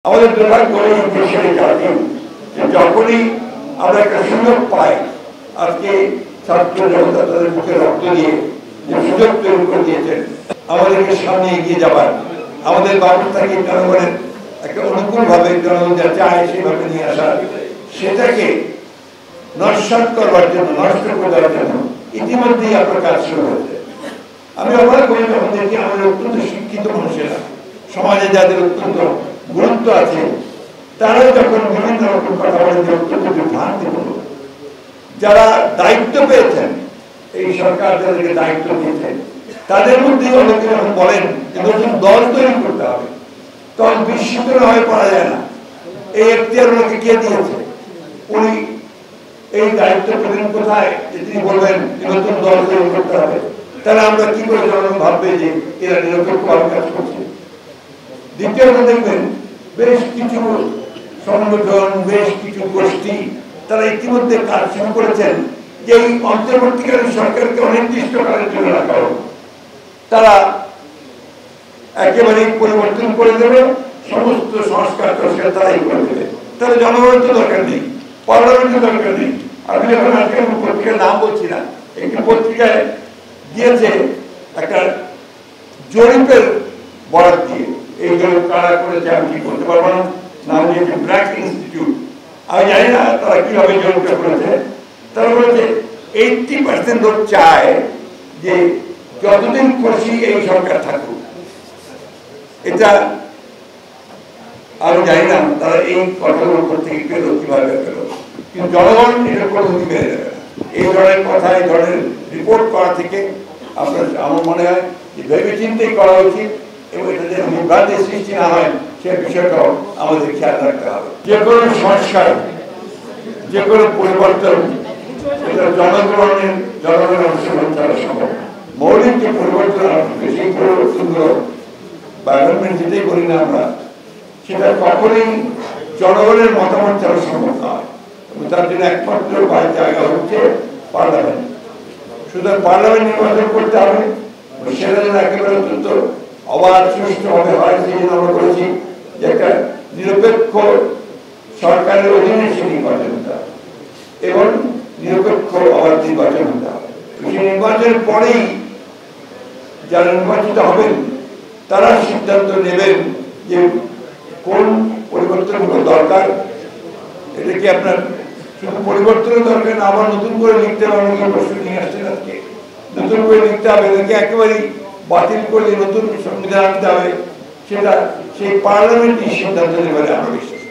আমাদের দুর্ভাগ্য এই দেশের জাতি যে যখনই আমরা একটা সুযোগ পাই, আজকে ছাত্র জনতা তাদের মুখে রক্ত দিয়ে যে সুযোগ তৈরি করে দিয়েছেন আমাদেরকে সামনে এগিয়ে যাবার, আমাদের ব্যবস্থাকে জনগণের একটা অনুকূলভাবে জনগণ যা চায় সেভাবে নিয়ে আসার, সেটাকে নস্যাৎ করবার জন্য, নষ্ট করে দেওয়ার জন্য ইতিমধ্যেই আপনার কাজ শুরু হয়েছে। আমি অবাক হই যখন দেখি আমাদের অত্যন্ত শিক্ষিত মানুষেরা, সমাজে যাদের অত্যন্ত গুরুত্ব আছে, তারাও যখন বিভিন্ন রকম কথা বলেন যে অত্যন্ত বিভ্রান্তিপূর্ণ। যারা দায়িত্ব পেয়েছেন, এই সরকার যাদেরকে দায়িত্ব দিয়েছেন, তাদের মধ্যে অনেকে যখন বলেন যে নতুন দল তৈরি করতে হবে, তখন বিস্মিত না হয়ে পড়া যায় না। এই এখতিয়ার ওনাকে কে দিয়েছে? উনি এই দায়িত্ব পেলেন কোথায় যে তিনি বলবেন যে নতুন দল তৈরি করতে হবে? তাহলে আমরা কি করে জনগণ ভাববে যে এরা নিরপেক্ষভাবে কাজ করছে? দ্বিতীয়ত দেখবেন বেশ কিছু সংগঠন, বেশ কিছু গোষ্ঠী তারা ইতিমধ্যে কাজ শুরু করেছেন যে এই অন্তর্বর্তীকালীন সরকারকে অনির্দিষ্টকালের জন্য রাখা হোক। তারা একেবারেই পরিবর্তন করে দেবে, সমস্ত সংস্কার তারাই করে দেবে। তাহলে জনগণের তো দরকার নেই, পার্লামেন্টের দরকার নেই। আমি যখন আজকে পত্রিকার নাম বলছি না, একটি পত্রিকায় দিয়েছে একটা জরিপের বরাদ দিয়ে, এইগুলো কারা করেছে আমি কি করতে পারবো না, নাম দিয়েছে ব্র্যাক ইনস্টিটিউট। আমি জানি না তারা কিভাবে জরিপটা করেছে। তারা বলেছে 80% লোক চায় যে যতদিন খুশি এই সরকার থাকুক। এটা আমি জানি না তারা এই কথাগুলো করতে পেল কিভাবে পেল, কিন্তু জনগণ এটা কোনো মেনে দেবে না। এই ধরনের কথা, এই ধরনের রিপোর্ট করা থেকে আপনার আমার মনে হয় যে ভেবে চিন্তেই করা উচিত, এবং এটা যেন বিভ্রান্তির সৃষ্টি না হয় সে বিষয়টাও আমাদের খেয়াল রাখতে হবে। যে কোনো সংস্কার, যে কোনো পরিবর্তন, এটা জনগণের অংশগ্রহণ ছাড়া সম্ভব। মৌলিক যে পরিবর্তন আসবে, সেই পরিবর্তনগুলো বা গভর্নমেন্ট যেটাই করি না আমরা, সেটা কখনোই জনগণের মতামত ছাড়া সম্ভব নয়। এবং তার জন্য একমাত্র জায়গা হচ্ছে পার্লামেন্ট। সুতরাং পার্লামেন্ট নির্বাচন করতে হবে, সেটা যেন একেবারে অত্যন্ত অবাধ সুষ্ঠুভাবে হয়। সেই জন্য আমরা বলেছি যে একটা নিরপেক্ষ সরকারের অধীনে সে নির্বাচন হতে হবে এবং নিরপেক্ষ অবাধ নির্বাচন হতে হবে। সেই নির্বাচনের পরেই যারা নির্বাচিত হবেন তারা সিদ্ধান্ত নেবেন যে কোন পরিবর্তনগুলো দরকার। এটা কি আপনার শুধু পরিবর্তনের দরকার না, আবার নতুন করে লিখতে হবে? অনেক প্রশ্ন নিয়ে আসছেন আজকে, নতুন করে লিখতে হবে নাকি একেবারেই বাতিল করে নতুন সংবিধান আনতে হবে? সেটা সেই পার্লামেন্টই সিদ্ধান্ত নেবে আমরা বিশ্বাস